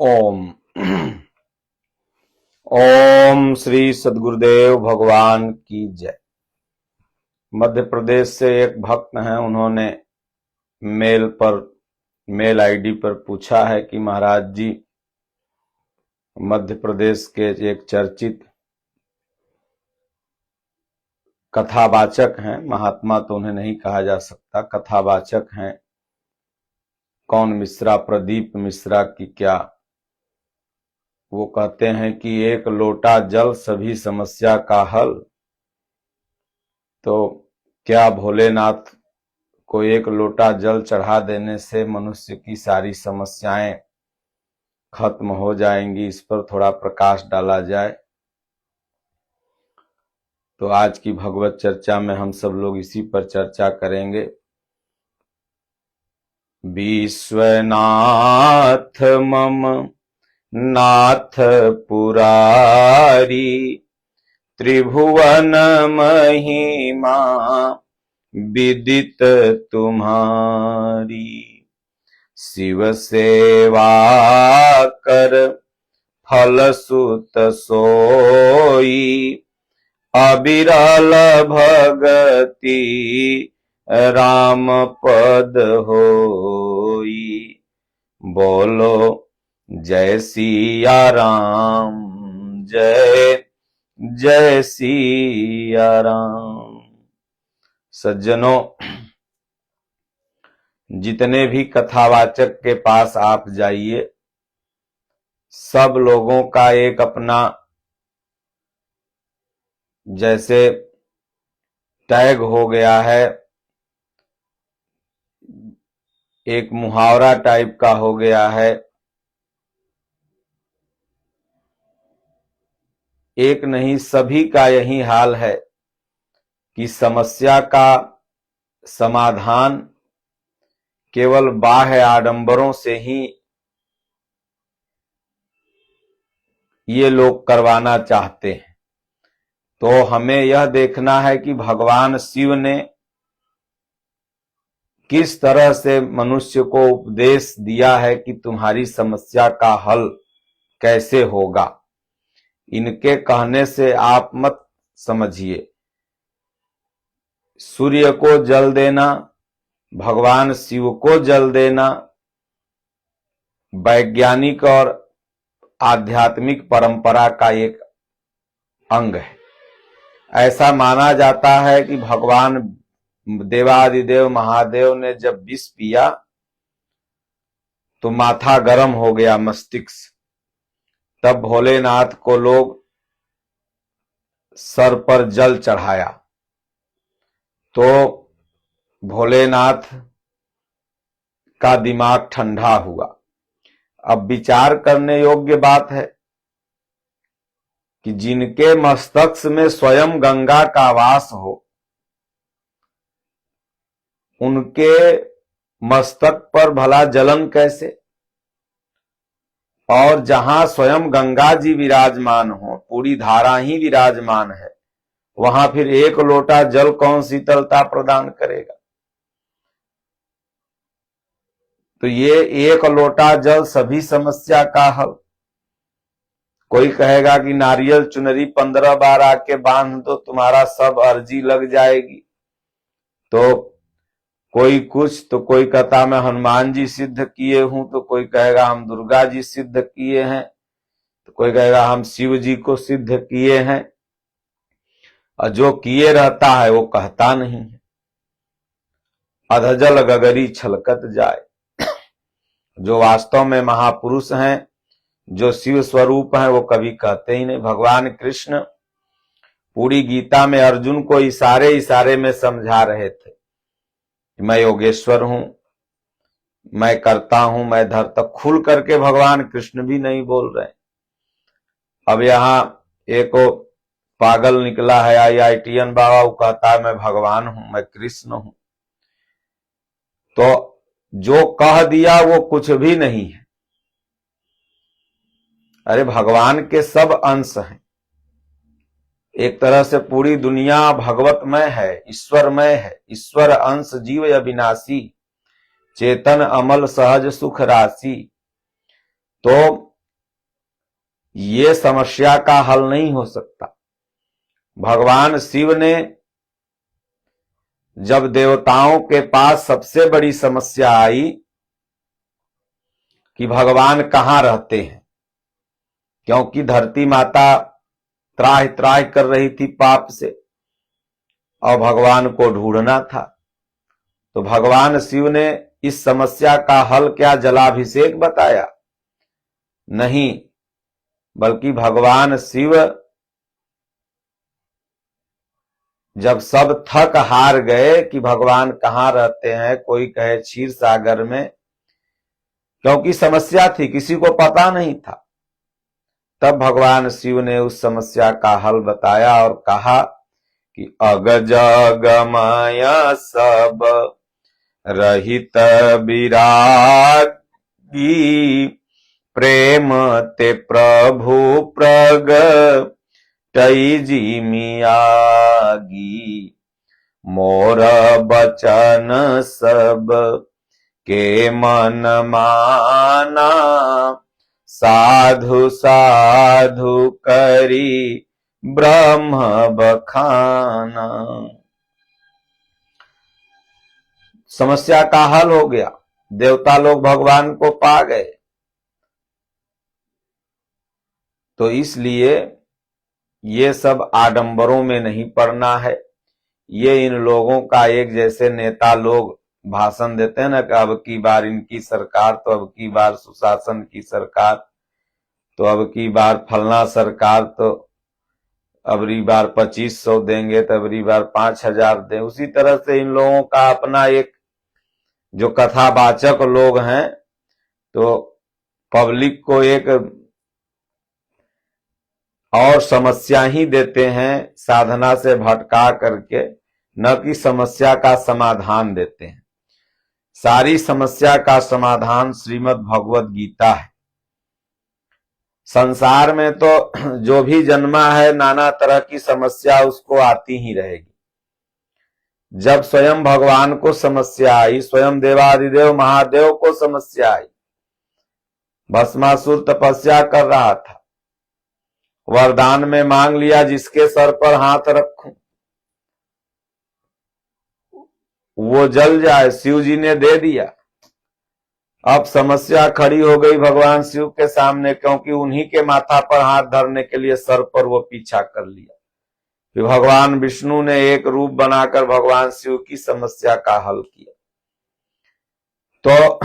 ओम ओम श्री सद्गुरुदेव भगवान की जय। मध्य प्रदेश से एक भक्त हैं, उन्होंने मेल आईडी पर पूछा है कि महाराज जी, मध्य प्रदेश के एक चर्चित कथावाचक हैं, महात्मा तो उन्हें नहीं कहा जा सकता, कथावाचक हैं, कौन मिश्रा, प्रदीप मिश्रा की क्या, वो कहते हैं कि एक लोटा जल सभी समस्या का हल। तो क्या भोलेनाथ को एक लोटा जल चढ़ा देने से मनुष्य की सारी समस्याएं खत्म हो जाएंगी? इस पर थोड़ा प्रकाश डाला जाए। तो आज की भगवत चर्चा में हम सब लोग इसी पर चर्चा करेंगे। विश्वनाथ मम नाथ पुरारी, त्रिभुवन महिमा विदित तुम्हारी। शिव सेवा कर फल सुत सोई, अविरल भगति राम पद होई। बोलो जय सिया राम, जय जय सिया राम। सज्जनों, जितने भी कथावाचक के पास आप जाइए, सब लोगों का एक अपना जैसे टैग हो गया है, एक मुहावरा टाइप का हो गया है। एक नहीं, सभी का यही हाल है कि समस्या का समाधान केवल बाह्य आडंबरों से ही ये लोग करवाना चाहते हैं। तो हमें यह देखना है कि भगवान शिव ने किस तरह से मनुष्य को उपदेश दिया है कि तुम्हारी समस्या का हल कैसे होगा। इनके कहने से आप मत समझिए। सूर्य को जल देना, भगवान शिव को जल देना वैज्ञानिक और आध्यात्मिक परंपरा का एक अंग है। ऐसा माना जाता है कि भगवान देवादिदेव महादेव ने जब विष पिया तो माथा गर्म हो गया, मस्तिष्क। तब भोलेनाथ को लोग सर पर जल चढ़ाया तो भोलेनाथ का दिमाग ठंडा हुआ। अब विचार करने योग्य बात है कि जिनके मस्तक में स्वयं गंगा का वास हो, उनके मस्तक पर भला जलन कैसे? और जहां स्वयं गंगा जी विराजमान हो, पूरी धारा ही विराजमान है, वहां फिर एक लोटा जल कौन शीतलता प्रदान करेगा? तो ये एक लोटा जल सभी समस्या का हल। कोई कहेगा कि नारियल चुनरी 15 बार आके बांध दो, तुम्हारा सब अर्जी लग जाएगी। तो कोई कुछ, तो कोई कहता मैं हनुमान जी सिद्ध किए हूं, तो कोई कहेगा हम दुर्गा जी सिद्ध किए हैं, तो कोई कहेगा हम शिव जी को सिद्ध किए हैं। और जो किए रहता है वो कहता नहीं है। अधजल गगरी छलकत जाए। जो वास्तव में महापुरुष हैं, जो शिव स्वरूप हैं, वो कभी कहते ही नहीं। भगवान कृष्ण पूरी गीता में अर्जुन को इशारे इशारे में समझा रहे थे कि मैं योगेश्वर हूं, मैं करता हूं, मैं धरता। खुल करके भगवान कृष्ण भी नहीं बोल रहे। अब यहां एक पागल निकला है IITN बाबा, वो कहता है मैं भगवान हूं, मैं कृष्ण हूं। तो जो कह दिया वो कुछ भी नहीं है। अरे भगवान के सब अंश हैं। एक तरह से पूरी दुनिया भगवतमय है, ईश्वरमय है। ईश्वर अंश जीव अविनाशी, चेतन अमल सहज सुख राशि। तो ये समस्या का हल नहीं हो सकता। भगवान शिव ने जब देवताओं के पास सबसे बड़ी समस्या आई कि भगवान कहां रहते हैं, क्योंकि धरती माता त्राहि त्राहि कर रही थी पाप से और भगवान को ढूंढना था, तो भगवान शिव ने इस समस्या का हल क्या जलाभिषेक बताया? नहीं, बल्कि भगवान शिव जब सब थक हार गए कि भगवान कहां रहते हैं, कोई कहे क्षीर सागर में, क्योंकि समस्या थी, किसी को पता नहीं था, तब भगवान शिव ने उस समस्या का हल बताया और कहा कि अगज गमय सब रहित विरागी, प्रेम ते प्रभु प्रगटई जिमियागी, मोर बचन सब के मन माना, साधु साधु करी ब्रह्म बखाना। समस्या का हल हो गया, देवता लोग भगवान को पा गए। तो इसलिए ये सब आडंबरों में नहीं पड़ना है। ये इन लोगों का, एक जैसे नेता लोग भाषण देते हैं ना कि अब की बार इनकी सरकार, तो अब की बार सुशासन की सरकार, तो अब की बार फलना सरकार, तो अबरी बार 2500 देंगे, तो अबरी बार 5000 दें। उसी तरह से इन लोगों का अपना एक जो कथावाचक लोग हैं, तो पब्लिक को एक और समस्या ही देते हैं, साधना से भटका करके, न कि समस्या का समाधान देते हैं। सारी समस्या का समाधान श्रीमद् भगवत गीता है। संसार में तो जो भी जन्मा है, नाना तरह की समस्या उसको आती ही रहेगी। जब स्वयं भगवान को समस्या आई, स्वयं देवादिदेव महादेव को समस्या आई, भस्मासुर तपस्या कर रहा था, वरदान में मांग लिया जिसके सर पर हाथ रखूं वो जल जाए, शिव जी ने दे दिया। अब समस्या खड़ी हो गई भगवान शिव के सामने, क्योंकि उन्हीं के माथा पर हाथ धरने के लिए सर पर वो पीछा कर लिया। फिर भगवान विष्णु ने एक रूप बनाकर भगवान शिव की समस्या का हल किया। तो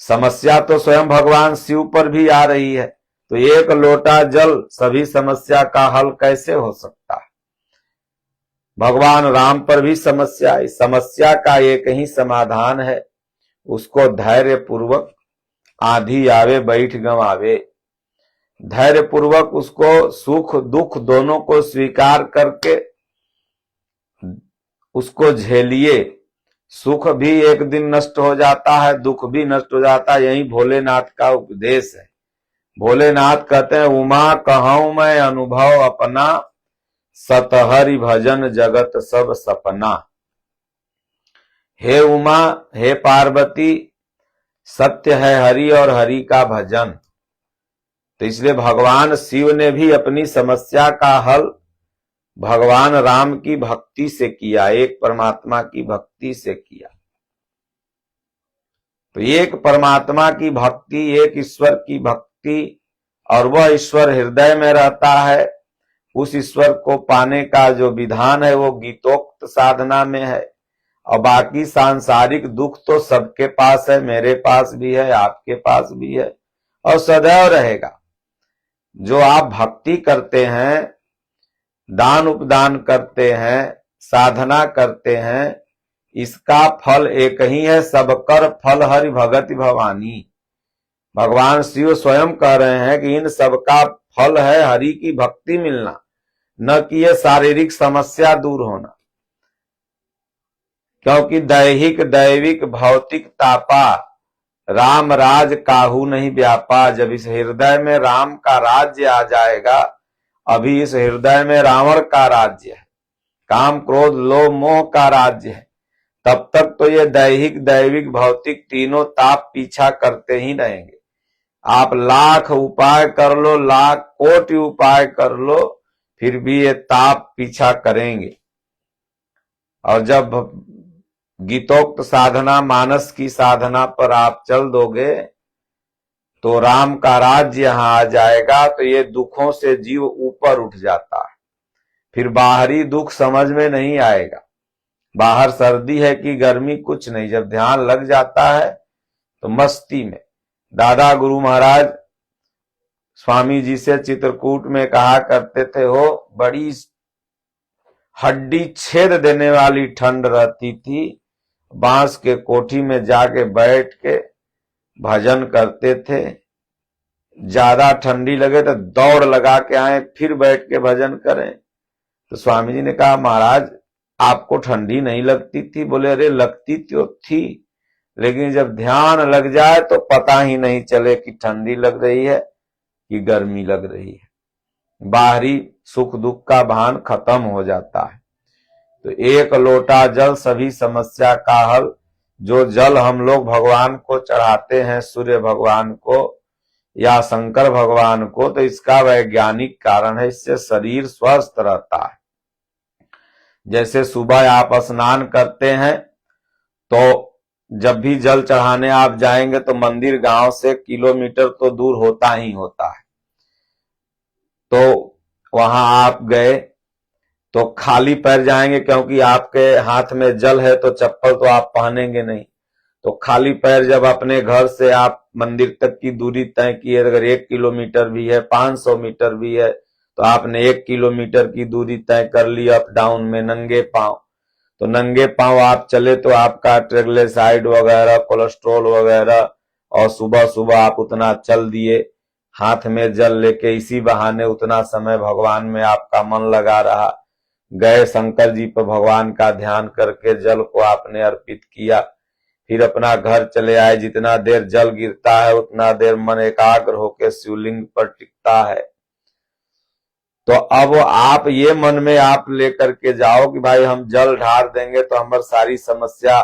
समस्या तो स्वयं भगवान शिव पर भी आ रही है, तो एक लोटा जल सभी समस्या का हल कैसे हो सकता है? भगवान राम पर भी समस्या आई। समस्या का एक ही समाधान है, उसको धैर्य पूर्वक, आंधी आवे बैठ गंवावे, धैर्य पूर्वक उसको सुख दुख दोनों को स्वीकार करके उसको झेलिए। सुख भी एक दिन नष्ट हो जाता है, दुख भी नष्ट हो जाता है। यही भोलेनाथ का उपदेश है। भोलेनाथ कहते हैं, उमा कहूं मैं अनुभव अपना, सतहरि भजन जगत सब सपना। हे उमा, हे पार्वती, सत्य है हरि और हरि का भजन। तो इसलिए भगवान शिव ने भी अपनी समस्या का हल भगवान राम की भक्ति से किया, एक परमात्मा की भक्ति से किया। तो एक परमात्मा की भक्ति, एक ईश्वर की भक्ति, और वह ईश्वर हृदय में रहता है। उस ईश्वर को पाने का जो विधान है वो गीतोक्त साधना में है। और बाकी सांसारिक दुख तो सबके पास है, मेरे पास भी है, आपके पास भी है, और सदैव रहेगा। जो आप भक्ति करते हैं, दान उपदान करते हैं, साधना करते हैं, इसका फल एक ही है, सब कर फल हरि भगति भवानी। भगवान शिव स्वयं कह रहे हैं कि इन सब का फल है हरि की भक्ति मिलना, न कि ये शारीरिक समस्या दूर होना। क्योंकि दैहिक दैविक भौतिक तापा, राम राज काहू नहीं व्यापा। जब इस हृदय में राम का राज्य आ जाएगा, अभी इस हृदय में रावण का राज्य है, काम क्रोध लोभ मोह का राज्य है, तब तक तो ये दैहिक दैविक भौतिक तीनों ताप पीछा करते ही रहेंगे। आप लाख उपाय कर लो, लाख कोटि उपाय कर लो, फिर भी ये ताप पीछा करेंगे। और जब गीतोक्त साधना, मानस की साधना पर आप चल दोगे तो राम का राज्य यहां आ जाएगा। तो ये दुखों से जीव ऊपर उठ जाता है, फिर बाहरी दुख समझ में नहीं आएगा। बाहर सर्दी है कि गर्मी कुछ नहीं, जब ध्यान लग जाता है तो मस्ती में। दादा गुरु महाराज स्वामी जी से चित्रकूट में कहा करते थे, हो बड़ी हड्डी छेद देने वाली ठंड रहती थी, बांस के कोठी में जाके बैठ के भजन करते थे। ज्यादा ठंडी लगे तो दौड़ लगा के आए, फिर बैठ के भजन करें। तो स्वामी जी ने कहा, महाराज आपको ठंडी नहीं लगती थी? बोले, अरे लगती तो थी, लेकिन जब ध्यान लग जाए तो पता ही नहीं चले कि ठंडी लग रही है कि गर्मी लग रही है। बाहरी सुख दुख का भान खत्म हो जाता है। तो एक लोटा जल सभी समस्या का हल। जो जल हम लोग भगवान को चढ़ाते हैं, सूर्य भगवान को या शंकर भगवान को, तो इसका वैज्ञानिक कारण है, इससे शरीर स्वस्थ रहता है। जैसे सुबह आप स्नान करते हैं तो जब भी जल चढ़ाने आप जाएंगे तो मंदिर गांव से किलोमीटर तो दूर होता ही होता है। तो वहां आप गए तो खाली पैर जाएंगे, क्योंकि आपके हाथ में जल है तो चप्पल तो आप पहनेंगे नहीं। तो खाली पैर जब अपने घर से आप मंदिर तक की दूरी तय की है, अगर 1 किलोमीटर भी है, 500 मीटर भी है, तो आपने 1 किलोमीटर की दूरी तय कर ली अप डाउन में नंगे पांव। तो नंगे पांव आप चले तो आपका ट्रिग्लिसराइड वगैरह, कोलेस्ट्रॉल वगैरह, और सुबह सुबह आप उतना चल दिए हाथ में जल लेके, इसी बहाने उतना समय भगवान में आपका मन लगा रहा। गए शंकर जी पर भगवान का ध्यान करके जल को आपने अर्पित किया, फिर अपना घर चले आए। जितना देर जल गिरता है उतना देर मन एकाग्र होकर शिवलिंग पर टिकता है। तो अब आप ये मन में आप लेकर के जाओ कि भाई हम जल ढार देंगे तो हमारी सारी समस्या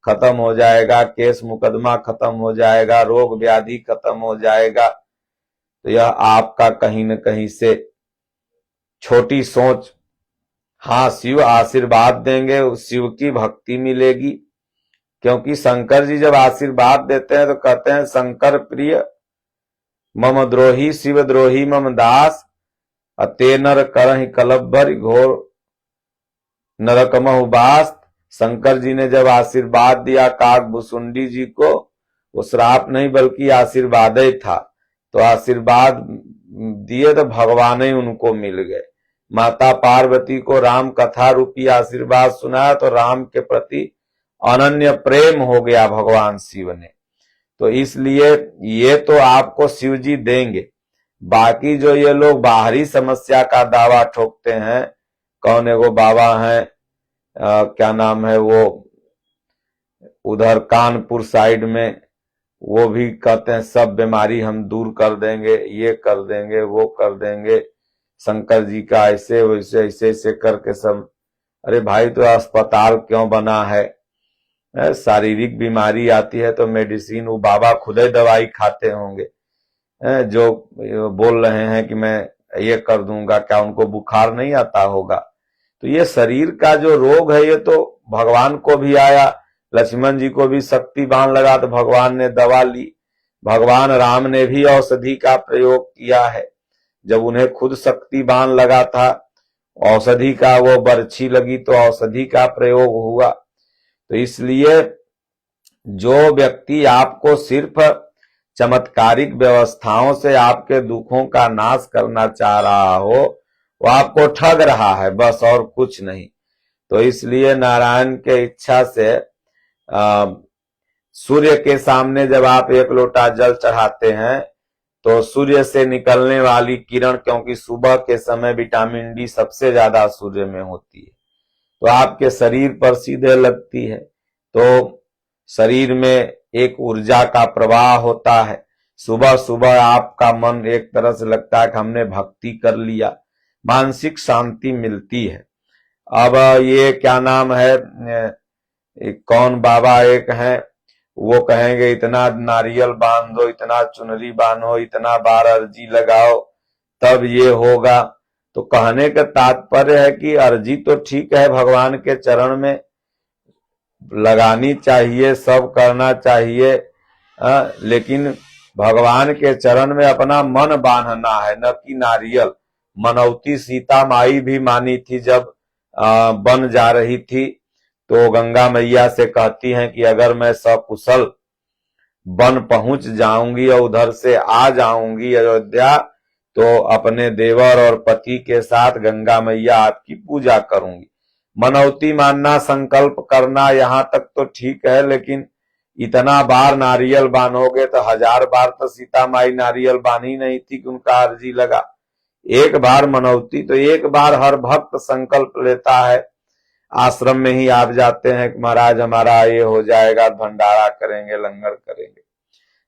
खत्म हो जाएगा, केस मुकदमा खत्म हो जाएगा, रोग व्याधि खत्म हो जाएगा। तो यह आपका कहीं न कहीं से छोटी सोच। हाँ, शिव आशीर्वाद देंगे, शिव की भक्ति मिलेगी, क्योंकि शंकर जी जब आशीर्वाद देते हैं तो कहते हैं, शंकर प्रिय मम द्रोही शिव द्रोही मम दास, अते नर करहि कलब्बर घोर नरकमहु बास। शंकर जी ने जब आशीर्वाद दिया काक भुसुंडी जी को, वो श्राप नहीं बल्कि आशीर्वाद ही था। तो आशीर्वाद दिए तो भगवान ही उनको मिल गए। माता पार्वती को राम कथा रूपी आशीर्वाद सुनाया तो राम के प्रति अनन्य प्रेम हो गया भगवान शिव ने। तो इसलिए ये तो आपको शिव जी देंगे। बाकी जो ये लोग बाहरी समस्या का दावा ठोकते हैं, कौन एगो बाबा हैं, क्या नाम है वो, उधर कानपुर साइड में, वो भी कहते हैं सब बीमारी हम दूर कर देंगे, ये कर देंगे, वो कर देंगे, शंकर जी का ऐसे वैसे ऐसे ऐसे करके सब। अरे भाई, तो अस्पताल क्यों बना है? शारीरिक बीमारी आती है तो मेडिसिन, वो बाबा खुद ही दवाई खाते होंगे जो बोल रहे हैं कि मैं ये कर दूंगा, क्या उनको बुखार नहीं आता होगा? तो ये शरीर का जो रोग है ये तो भगवान को भी आया, लक्ष्मण जी को भी शक्ति बाण लगा तो भगवान ने दवा ली। भगवान राम ने भी औषधि का प्रयोग किया है, जब उन्हें खुद शक्ति बाण लगा था, औषधि का वो बरछी लगी तो औषधि का प्रयोग हुआ। तो इसलिए जो व्यक्ति आपको सिर्फ चमत्कारिक व्यवस्थाओं से आपके दुखों का नाश करना चाह रहा हो, वो आपको ठग रहा है, बस और कुछ नहीं। तो इसलिए नारायण के इच्छा से सूर्य के सामने जब आप 1 लोटा जल चढ़ाते हैं तो सूर्य से निकलने वाली किरण, क्योंकि सुबह के समय विटामिन डी सबसे ज्यादा सूर्य में होती है, तो आपके शरीर पर सीधे लगती है। तो शरीर में एक ऊर्जा का प्रवाह होता है। सुबह सुबह आपका मन एक तरह से लगता है कि हमने भक्ति कर लिया, मानसिक शांति मिलती है। अब ये क्या नाम है, कौन बाबा एक हैं, वो कहेंगे इतना नारियल बांध दो, इतना चुनरी बांधो, इतना बार अर्जी लगाओ, तब ये होगा। तो कहने का तात्पर्य है कि अर्जी तो ठीक है, भगवान के चरण में लगानी चाहिए, सब करना चाहिए, लेकिन भगवान के चरण में अपना मन बांधना है, न कि नारियल। मनौती सीता माई भी मानी थी, जब बन जा रही थी तो गंगा मैया से कहती हैं कि अगर मैं सकुशल वन पहुंच जाऊंगी और उधर से आ जाऊंगी अयोध्या, तो अपने देवर और पति के साथ गंगा मैया आपकी पूजा करूंगी। मनौती मानना, संकल्प करना यहाँ तक तो ठीक है, लेकिन इतना बार नारियल बांधोगे तो 1000 बार तो सीता माई नारियल बांधी नहीं थी कि उनका अर्जी लगा। एक बार मनौती, तो एक बार हर भक्त संकल्प लेता है। आश्रम में ही आप जाते हैं कि महाराज हमारा ये हो जाएगा, भंडारा करेंगे, लंगर करेंगे,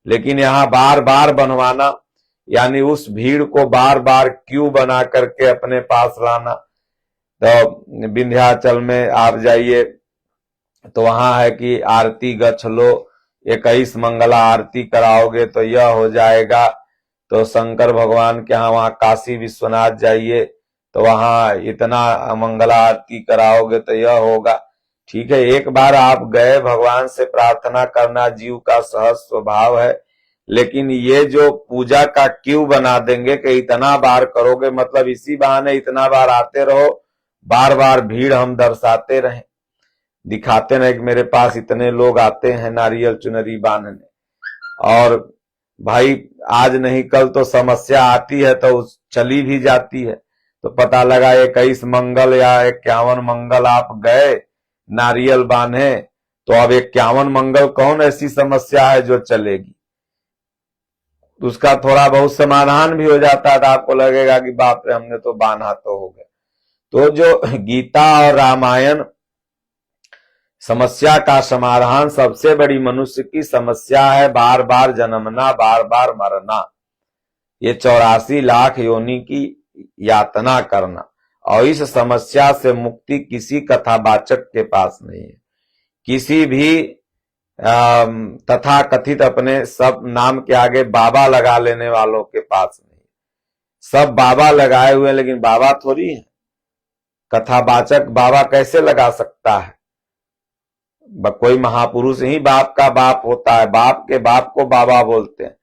लेकिन यहाँ बार बार बनवाना, यानी उस भीड़ को बार बार क्यू बना करके अपने पास लाना। तो विंध्याचल में आप जाइए तो वहां है कि आरती गछ लो, 21 मंगला आरती कराओगे तो यह हो जाएगा। तो शंकर भगवान के यहाँ, वहां काशी विश्वनाथ जाइए तो वहां इतना मंगला आरती कराओगे तो यह होगा। ठीक है, एक बार आप गए, भगवान से प्रार्थना करना जीव का सहज स्वभाव है, लेकिन ये जो पूजा का क्यू बना देंगे कि इतना बार करोगे, मतलब इसी बहाने इतना बार आते रहो, बार बार भीड़ हम दर्शाते रहें, दिखाते रहे कि मेरे पास इतने लोग आते हैं नारियल चुनरी बांधने। और भाई आज नहीं कल तो समस्या आती है तो चली भी जाती है। तो पता लगा 21 मंगल या 51 मंगल आप गए नारियल बांधे, तो अब 51 मंगल कौन ऐसी समस्या है जो चलेगी? उसका थोड़ा बहुत समाधान भी हो जाता है तो आपको लगेगा कि बाप रे हमने तो बांधा तो हो गया। तो जो गीता और रामायण समस्या का समाधान, सबसे बड़ी मनुष्य की समस्या है बार बार जन्मना, बार बार मरना, ये 84 लाख योनि की यातना करना, और इस समस्या से मुक्ति किसी कथावाचक के पास नहीं है, किसी भी तथा कथित अपने सब नाम के आगे बाबा लगा लेने वालों के पास नहीं। सब बाबा लगाए हुए हैं, लेकिन बाबा थोड़ी है। कथावाचक बाबा कैसे लगा सकता है? कोई महापुरुष ही बाप का बाप होता है, बाप के बाप को बाबा बोलते हैं।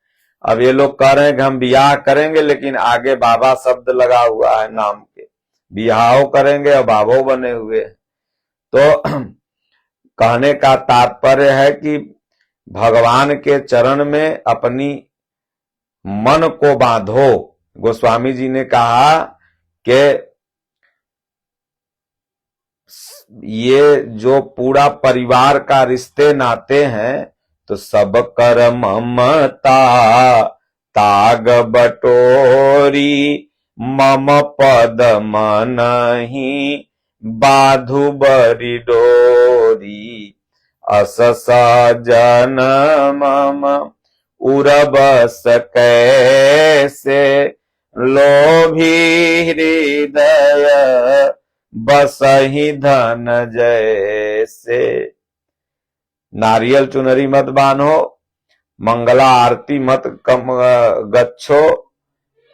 अब ये लोग कह रहे हैं कि हम बियाह करेंगे, लेकिन आगे बाबा शब्द लगा हुआ है नाम के, बियाह करेंगे और बाबो बने हुए हैं। तो कहने का तात्पर्य है कि भगवान के चरण में अपनी मन को बांधो। गोस्वामी जी ने कहा कि ये जो पूरा परिवार का रिश्ते नाते हैं, तो सब कर ममता ताग बटोरी, मम पद मनहि बाधु बरी डोरी, अस सजन मम उरबस कैसे, लोभी हृदय बसहि धन जैसे। नारियल चुनरी मत बांधो, मंगला आरती मत गच्छो,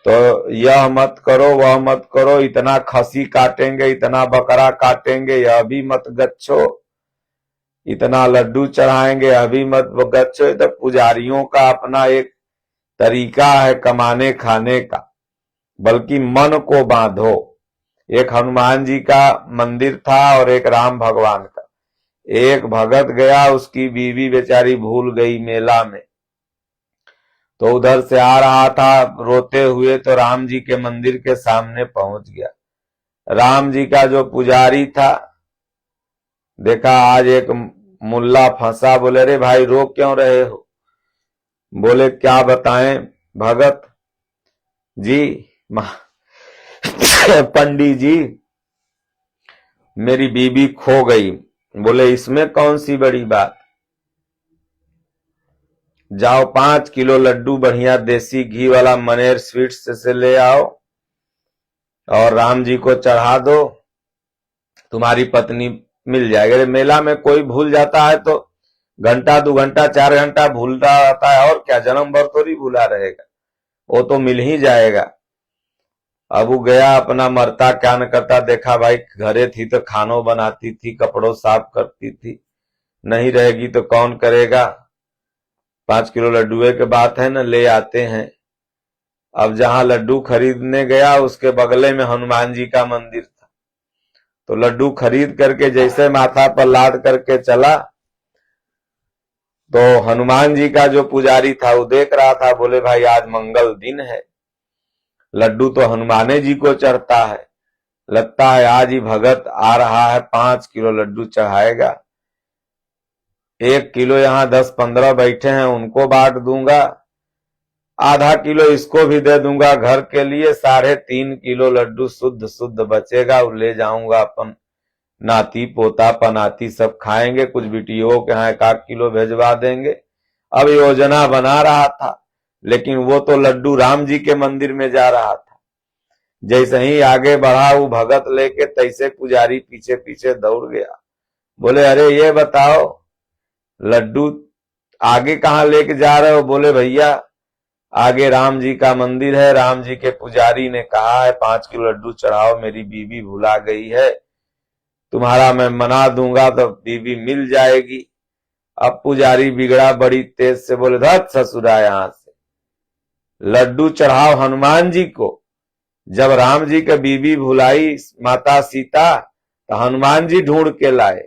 तो यह मत करो वह मत करो, इतना खसी काटेंगे, इतना बकरा काटेंगे, यह भी मत गच्छो, इतना लड्डू चढ़ाएंगे, यह भी मत गच्छो। तो पुजारियों का अपना एक तरीका है कमाने खाने का, बल्कि मन को बांधो। एक हनुमान जी का मंदिर था और एक राम भगवान का। एक भगत गया, उसकी बीवी बेचारी भूल गई मेला में, तो उधर से आ रहा था रोते हुए, तो राम जी के मंदिर के सामने पहुंच गया। राम जी का जो पुजारी था, देखा आज एक मुल्ला फंसा, बोले रे भाई रो क्यों रहे हो? बोले क्या बताएं भगत जी, पंडित जी मेरी बीबी खो गई। बोले इसमें कौन सी बड़ी बात, जाओ 5 किलो लड्डू बढ़िया देसी घी वाला मनेर स्वीट्स से ले आओ और राम जी को चढ़ा दो, तुम्हारी पत्नी मिल जाएगी। मेला में कोई भूल जाता है तो घंटा 2 घंटा 4 घंटा भूलता रहता है, और क्या जन्म भर थोड़ी भूला रहेगा, वो तो मिल ही जाएगा। अब वो गया अपना मरता क्या न करता, देखा भाई घरे थी तो खानों बनाती थी, कपड़ों साफ करती थी, नहीं रहेगी तो कौन करेगा। 5 किलो लड्डुए के बात है न, ले आते हैं। अब जहां लड्डू खरीदने गया उसके बगले में हनुमान जी का मंदिर था, तो लड्डू खरीद करके जैसे माथा पर लाद करके चला, तो हनुमान जी का जो पुजारी था वो देख रहा था, बोले भाई आज मंगल दिन है, लड्डू तो हनुमाने जी को चढ़ता है, लगता है आज ही भगत आ रहा है, 5 किलो लड्डू चढ़ाएगा। 1 किलो यहाँ 10-15 बैठे हैं उनको बांट दूंगा, आधा किलो इसको भी दे दूंगा घर के लिए, 3.5 किलो लड्डू शुद्ध शुद्ध बचेगा, वो ले जाऊंगा अपन नाती पोता पनाती सब खाएंगे, कुछ बिटियों के यहाँ 1 किलो भेजवा देंगे। अब योजना बना रहा था, लेकिन वो तो लड्डू राम जी के मंदिर में जा रहा था। जैसे ही आगे बढ़ा वो भगत लेके, तैसे पुजारी पीछे पीछे दौड़ गया। बोले अरे ये बताओ लड्डू आगे कहाँ लेके जा रहे हो। बोले भैया आगे राम जी का मंदिर है, राम जी के पुजारी ने कहा है 5 किलो लड्डू चढ़ाओ, मेरी बीवी भुला गई है, तुम्हारा मैं मना दूंगा तो बीवी मिल जाएगी। अब पुजारी बिगड़ा बड़ी तेज से, बोले धत ससुरा यहां से, लड्डू चढ़ाओ हनुमान जी को, जब राम जी के बीवी भुलाई माता सीता तो हनुमान जी ढूंढ के लाए,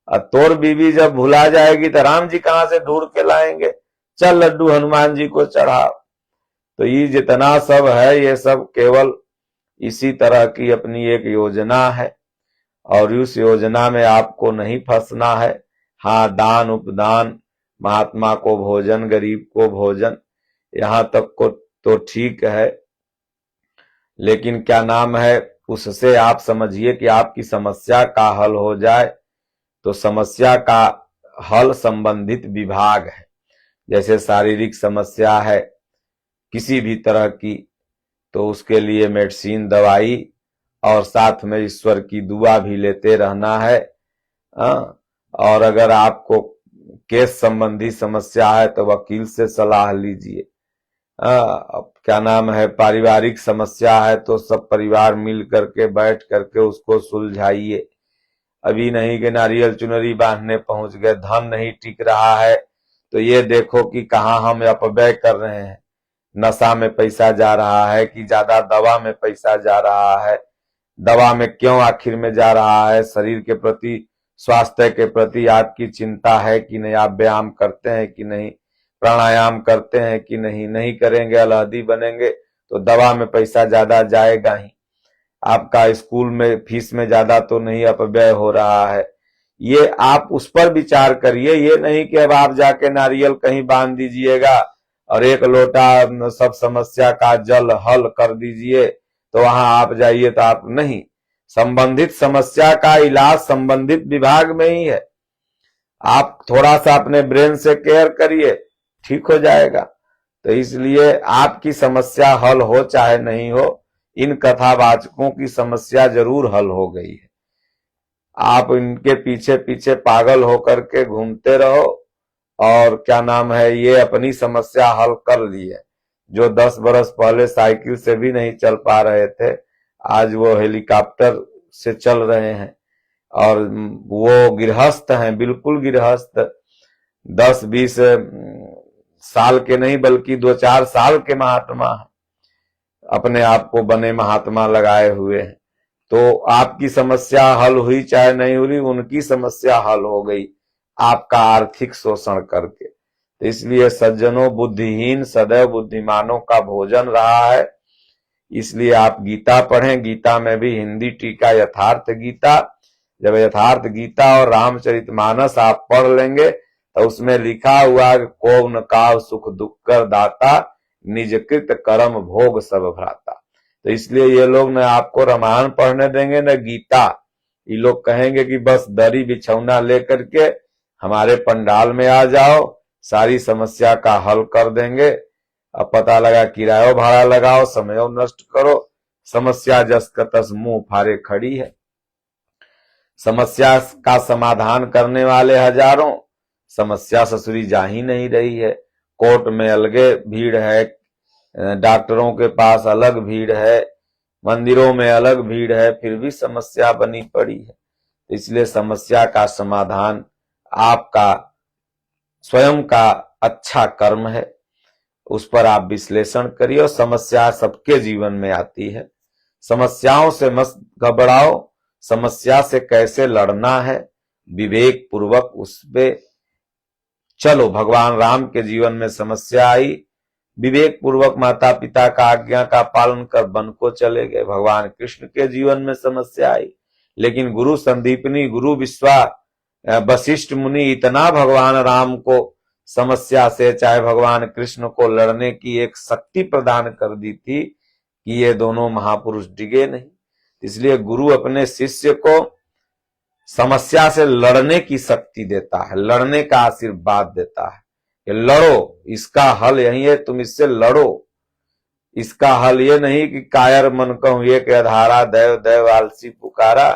और तोर बीवी जब भुला जाएगी तो राम जी कहां से ढूंढ के लाएंगे, चल लड्डू हनुमान जी को चढ़ाओ। तो ये जितना सब है ये सब केवल इसी तरह की अपनी एक योजना है, और उस योजना में आपको नहीं फंसना है। हाँ दान उपदान, महात्मा को भोजन, गरीब को भोजन, यहां तक को तो ठीक है, लेकिन क्या नाम है उससे आप समझिए कि आपकी समस्या का हल हो जाए, तो समस्या का हल संबंधित विभाग है। जैसे शारीरिक समस्या है किसी भी तरह की, तो उसके लिए मेडिसिन दवाई और साथ में ईश्वर की दुआ भी लेते रहना है। और अगर आपको केस संबंधी समस्या है तो वकील से सलाह लीजिए। क्या नाम है पारिवारिक समस्या है तो सब परिवार मिल करके बैठ करके उसको सुलझाइए। अभी नहीं कि नारियल चुनरी बांधने पहुंच गए, धन नहीं टिक रहा है तो ये देखो कि कहाँ हम अपव्यय कर रहे हैं, नशा में पैसा जा रहा है कि ज्यादा दवा में पैसा जा रहा है, दवा में क्यों आखिर में जा रहा है, शरीर के प्रति स्वास्थ्य के प्रति आपकी चिंता है कि नहीं, आप व्यायाम करते हैं कि नहीं, प्राणायाम करते हैं कि नहीं, नहीं करेंगे अलहदी बनेंगे तो दवा में पैसा ज्यादा जाएगा ही, आपका स्कूल में फीस में ज्यादा तो नहीं अपव्यय हो रहा है। ये आप उस पर विचार करिए, ये नहीं कि अब आप जाके नारियल कहीं बांध दीजिएगा और 1 लोटा सब समस्या का जल हल कर दीजिए तो वहां आप जाइए, तो आप नहीं, संबंधित समस्या का इलाज संबंधित विभाग में ही है। आप थोड़ा सा अपने ब्रेन से केयर करिए, ठीक हो जाएगा। तो इसलिए आपकी समस्या हल हो चाहे नहीं हो, इन कथावाचकों की समस्या जरूर हल हो गई है। आप इनके पीछे पीछे पागल होकर के घूमते रहो और क्या नाम है ये अपनी समस्या हल कर ली है। जो 10 बरस पहले साइकिल से भी नहीं चल पा रहे थे, आज वो हेलीकॉप्टर से चल रहे हैं, और वो गृहस्थ हैं, बिल्कुल गृहस्थ, 10-20 साल के नहीं बल्कि 2-4 साल के महात्मा हैं, अपने आप को बने महात्मा लगाए हुए हैं। तो आपकी समस्या हल हुई चाहे नहीं हुई, उनकी समस्या हल हो गई आपका आर्थिक शोषण करके। तो इसलिए सज्जनों, बुद्धिहीन सदैव बुद्धिमानों का भोजन रहा है। इसलिए आप गीता पढ़ें, गीता में भी हिंदी टीका यथार्थ गीता, जब यथार्थ गीता और रामचरितमानस आप पढ़ लेंगे तो उसमें लिखा हुआ को न काव सुख दुख कर दाता, निजकृत कर्म भोग सब भ्राता। तो इसलिए ये लोग न आपको रामायण पढ़ने देंगे न गीता, ये लोग कहेंगे कि बस दरी बिछौना लेकर के हमारे पंडाल में आ जाओ, सारी समस्या का हल कर देंगे। अब पता लगा किराया भाड़ा लगाओ, समय नष्ट करो, समस्या जस का तस मुंह फाड़े खड़ी है। समस्या का समाधान करने वाले हजारों, समस्या ससुरी जा ही नहीं रही है। कोर्ट में अलगे भीड़ है, डॉक्टरों के पास अलग भीड़ है, मंदिरों में अलग भीड़ है, फिर भी समस्या बनी पड़ी है। इसलिए समस्या का समाधान आपका स्वयं का अच्छा कर्म है, उस पर आप विश्लेषण करिए। और समस्या सबके जीवन में आती है, समस्याओं से मत घबराओ, समस्या से कैसे लड़ना है विवेक पूर्वक उस पे चलो। भगवान राम के जीवन में समस्या आई, विवेक पूर्वक माता पिता का आज्ञा का पालन कर वन को चले गए। भगवान कृष्ण के जीवन में समस्या आई, लेकिन गुरु संदीपनी, गुरु वशिष्ठ मुनि इतना भगवान राम को समस्या से, चाहे भगवान कृष्ण को लड़ने की एक शक्ति प्रदान कर दी थी कि ये दोनों महापुरुष डिगे नहीं। इसलिए गुरु अपने शिष्य को समस्या से लड़ने की शक्ति देता है, लड़ने का आशीर्वाद देता है कि लड़ो, इसका हल यही है, तुम इससे लड़ो। इसका हल ये नहीं कि कायर मन कहूं ये के अधारा, दैव दैव आलसी पुकारा।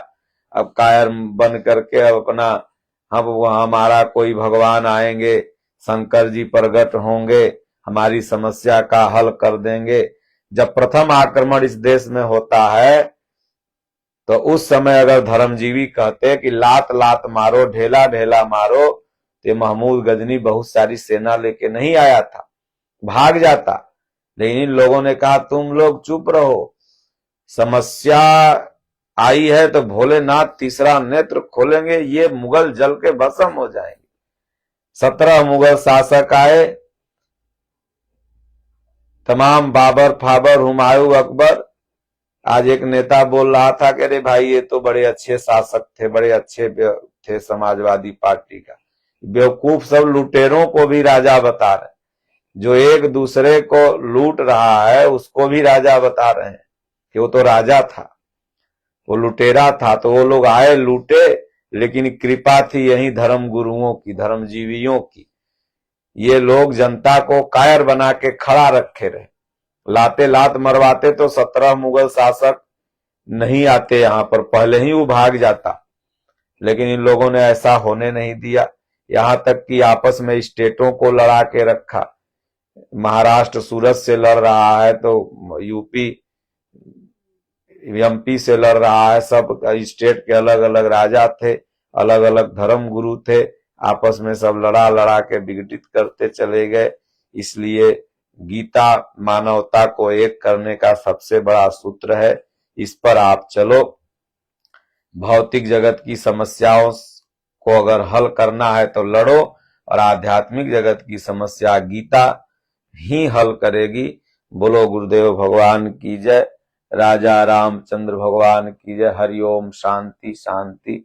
अब कायर बन करके अब अपना हमारा कोई भगवान आएंगे, शंकर जी प्रकट होंगे, हमारी समस्या का हल कर देंगे। जब प्रथम आक्रमण इस देश में होता है तो उस समय अगर धर्मजीवी कहते कि लात लात मारो, ढेला ढेला मारो, तो महमूद गजनी बहुत सारी सेना लेके नहीं आया था, भाग जाता। लेकिन इन लोगों ने कहा तुम लोग चुप रहो, समस्या आई है तो भोलेनाथ तीसरा नेत्र खोलेंगे, ये मुगल जल के भस्म हो जाएंगे। 17 मुगल शासक आए, तमाम बाबर फाबर हुमायूं अकबर। आज एक नेता बोल रहा था कि अरे भाई ये तो बड़े अच्छे शासक थे, बड़े अच्छे थे समाजवादी पार्टी का। बेवकूफ सब लुटेरों को भी राजा बता रहे, जो एक दूसरे को लूट रहा है उसको भी राजा बता रहे हैं कि वो तो राजा था, वो लुटेरा था। तो वो लोग आए लूटे, लेकिन कृपा थी यही धर्म गुरुओं की, धर्मजीवियों की। ये लोग जनता को कायर बना के खड़ा रखे रहे, लाते लात मरवाते तो 17 मुगल शासक नहीं आते यहां पर, पहले ही वो भाग जाता। लेकिन इन लोगों ने ऐसा होने नहीं दिया, यहां तक कि आपस में स्टेटों को लड़ा के रखा। महाराष्ट्र सूरत से लड़ रहा है तो यूपी एमपी से लड़ रहा है, सब स्टेट के अलग अलग राजा थे, अलग अलग धर्म गुरु थे, आपस में सब लड़ा लड़ा के विघटित करते चले गए। इसलिए गीता मानवता को एक करने का सबसे बड़ा सूत्र है, इस पर आप चलो। भौतिक जगत की समस्याओं को अगर हल करना है तो लड़ो, और आध्यात्मिक जगत की समस्या गीता ही हल करेगी। बोलो गुरुदेव भगवान की जय, राजा रामचंद्र भगवान की जय। हरिओम, शांति शांति।